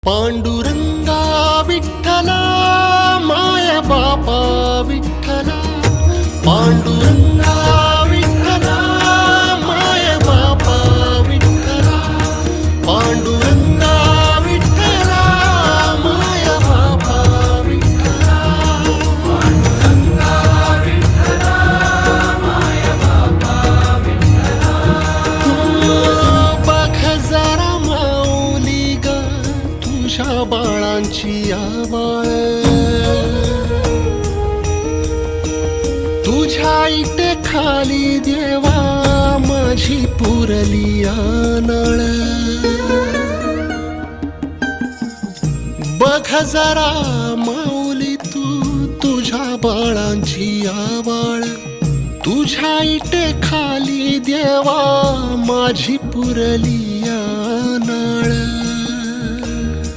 पांडुरंगा विठ्ठला माया बापा विठ्ठला पांडुरंगा विठ्ठला माया बापा विठ्ठला पांडुरंगा विठ्ठला माया बापा विठ्ठला पांडुरंगा विठ्ठला माया बापा विठ्ठला बघ जरा माऊली ग तुझ्या बाळांची आवाळ तुझ्या इटे खाली देवा माझी पुरली नाळ बघ जरा माऊली तू तुझ्या बाळांची आवाळ तुझ्या इटे खाली देवा माझी पुरली